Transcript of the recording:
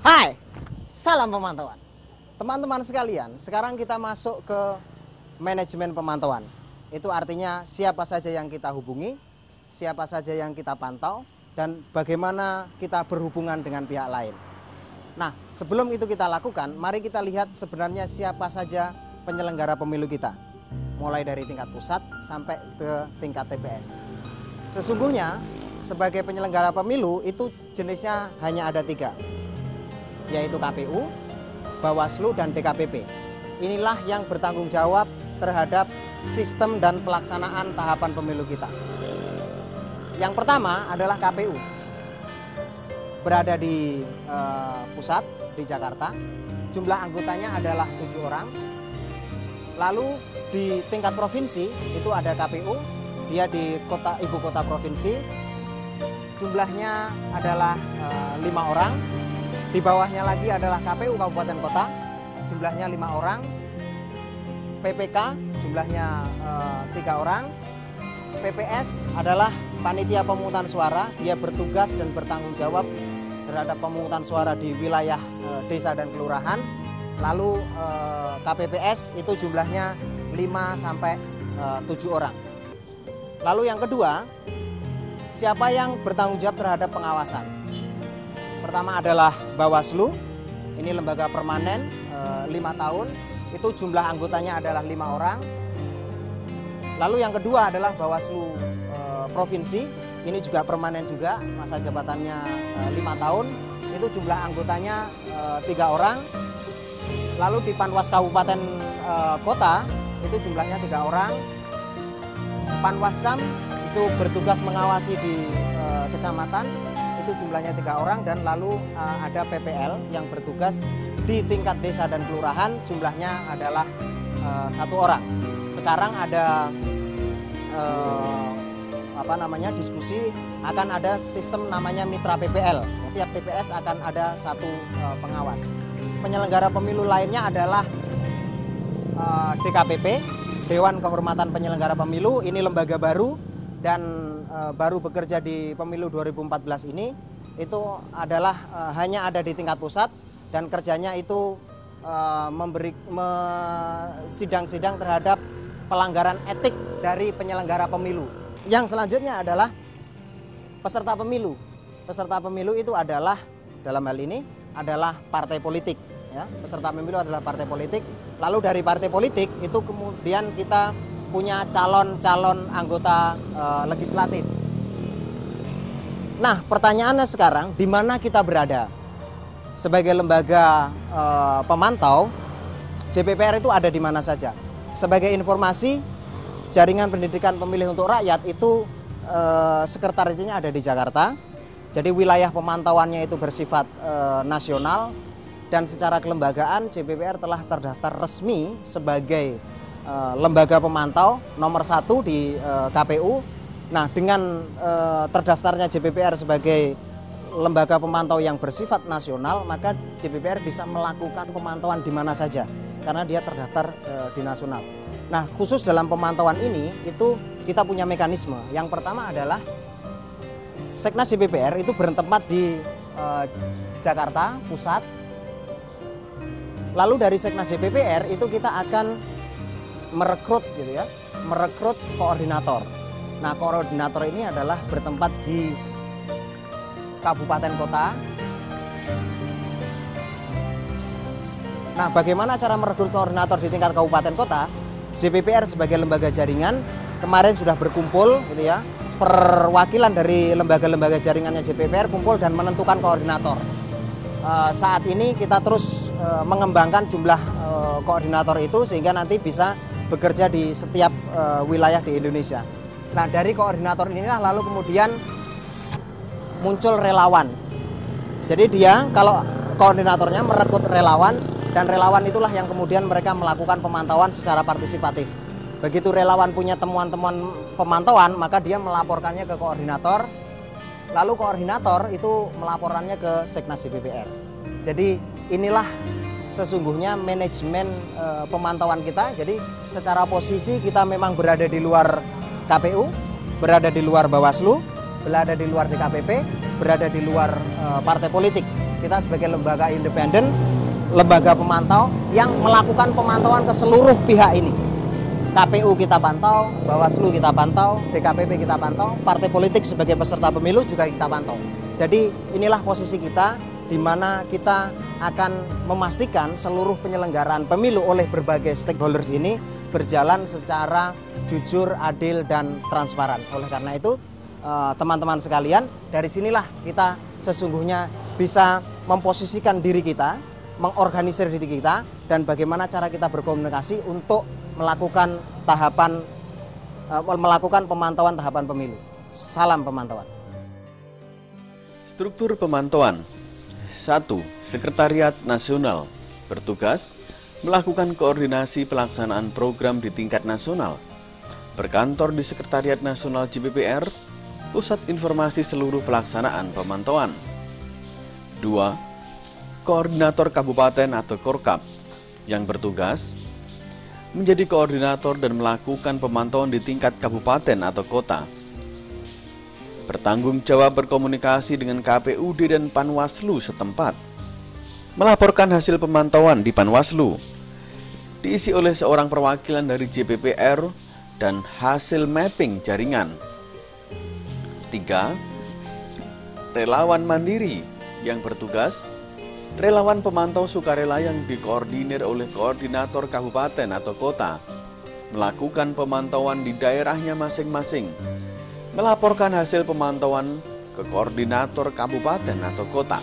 Hai, salam pemantauan. Teman-teman sekalian, sekarang kita masuk ke manajemen pemantauan. Itu artinya siapa saja yang kita hubungi, siapa saja yang kita pantau, dan bagaimana kita berhubungan dengan pihak lain. Nah, sebelum itu kita lakukan, mari kita lihat sebenarnya siapa saja penyelenggara pemilu kita. Mulai dari tingkat pusat sampai ke tingkat TPS. Sesungguhnya, sebagai penyelenggara pemilu itu jenisnya hanya ada 3, yaitu KPU, Bawaslu, dan DKPP. Inilah yang bertanggung jawab terhadap sistem dan pelaksanaan tahapan pemilu kita. Yang pertama adalah KPU, berada di pusat, di Jakarta. Jumlah anggotanya adalah 7 orang. Lalu di tingkat provinsi itu ada KPU, dia di ibu kota provinsi. Jumlahnya adalah 5 orang. Di bawahnya lagi adalah KPU kabupaten kota, jumlahnya 5 orang. PPK jumlahnya 3 orang. PPS adalah panitia pemungutan suara, dia bertugas dan bertanggung jawab terhadap pemungutan suara di wilayah desa dan kelurahan. Lalu KPPS itu jumlahnya 5 sampai 7 orang. Lalu yang kedua, siapa yang bertanggung jawab terhadap pengawasan? Pertama adalah Bawaslu, ini lembaga permanen 5 tahun, itu jumlah anggotanya adalah 5 orang. Lalu yang kedua adalah Bawaslu Provinsi, ini juga permanen juga, masa jabatannya 5 tahun, itu jumlah anggotanya 3 orang. Lalu di Panwas Kabupaten Kota, itu jumlahnya 3 orang. Panwascam itu bertugas mengawasi di kecamatan, itu jumlahnya 3 orang. Dan lalu ada PPL yang bertugas di tingkat desa dan kelurahan, jumlahnya adalah 1 orang. Sekarang ada diskusi akan ada sistem namanya mitra PPL. Tiap TPS akan ada 1 pengawas. Penyelenggara pemilu lainnya adalah DKPP, Dewan Kehormatan Penyelenggara Pemilu. Ini lembaga baru dan baru bekerja di pemilu 2014 ini. Itu adalah hanya ada di tingkat pusat dan kerjanya itu sidang-sidang terhadap pelanggaran etik dari penyelenggara pemilu. Yang selanjutnya adalah peserta pemilu. Peserta pemilu itu adalah, dalam hal ini, adalah partai politik. Ya, peserta pemilu adalah partai politik. Lalu dari partai politik itu kemudian kita punya calon-calon anggota legislatif. Nah, pertanyaannya sekarang, di mana kita berada? Sebagai lembaga pemantau, JPPR itu ada di mana saja? Sebagai informasi, Jaringan Pendidikan Pemilih untuk Rakyat itu sekretariatnya ada di Jakarta. Jadi wilayah pemantauannya itu bersifat nasional. Dan secara kelembagaan JPPR telah terdaftar resmi sebagai lembaga pemantau nomor 1 di KPU. Nah, dengan terdaftarnya JPPR sebagai lembaga pemantau yang bersifat nasional, maka JPPR bisa melakukan pemantauan di mana saja karena dia terdaftar di nasional. Nah, khusus dalam pemantauan ini itu kita punya mekanisme. Yang pertama adalah Seknas JPPR itu bertempat di Jakarta Pusat. Lalu dari Seknas JPPR itu kita akan merekrut gitu ya, merekrut koordinator. Nah, koordinator ini adalah bertempat di kabupaten kota. Nah, bagaimana cara merekrut koordinator di tingkat kabupaten kota? JPPR sebagai lembaga jaringan kemarin sudah berkumpul gitu ya. Perwakilan dari lembaga-lembaga jaringannya JPPR kumpul dan menentukan koordinator. Saat ini kita terus mengembangkan jumlah koordinator itu sehingga nanti bisa bekerja di setiap wilayah di Indonesia. Nah, dari koordinator inilah lalu kemudian muncul relawan. Jadi dia kalau koordinatornya merekrut relawan, dan relawan itulah yang kemudian mereka melakukan pemantauan secara partisipatif. Begitu relawan punya temuan-temuan pemantauan, maka dia melaporkannya ke koordinator. Lalu koordinator itu melaporannya ke Seknas JPPR. Jadi inilah sesungguhnya manajemen pemantauan kita. Jadi secara posisi kita memang berada di luar KPU, berada di luar Bawaslu, berada di luar DKPP, berada di luar partai politik. Kita sebagai lembaga independen, lembaga pemantau yang melakukan pemantauan ke seluruh pihak ini. KPU kita pantau, Bawaslu kita pantau, DKPP kita pantau, partai politik sebagai peserta pemilu juga kita pantau. Jadi inilah posisi kita, di mana kita akan memastikan seluruh penyelenggaraan pemilu oleh berbagai stakeholders ini berjalan secara jujur, adil, dan transparan. Oleh karena itu, teman-teman sekalian, dari sinilah kita sesungguhnya bisa memposisikan diri kita, mengorganisir diri kita, dan bagaimana cara kita berkomunikasi untuk melakukan pemantauan tahapan pemilu. Salam pemantauan. Struktur pemantauan. 1. Sekretariat Nasional bertugas melakukan koordinasi pelaksanaan program di tingkat nasional. Berkantor di Sekretariat Nasional JPPR, pusat informasi seluruh pelaksanaan pemantauan. 2. Koordinator Kabupaten atau Korkap yang bertugas menjadi koordinator dan melakukan pemantauan di tingkat kabupaten atau kota. Bertanggung jawab berkomunikasi dengan KPUD dan Panwaslu setempat. Melaporkan hasil pemantauan di Panwaslu. Diisi oleh seorang perwakilan dari JPPR dan hasil mapping jaringan. 3. Relawan mandiri yang bertugas relawan pemantau sukarela yang dikoordinir oleh koordinator kabupaten atau kota, melakukan pemantauan di daerahnya masing-masing, melaporkan hasil pemantauan ke koordinator kabupaten atau kota.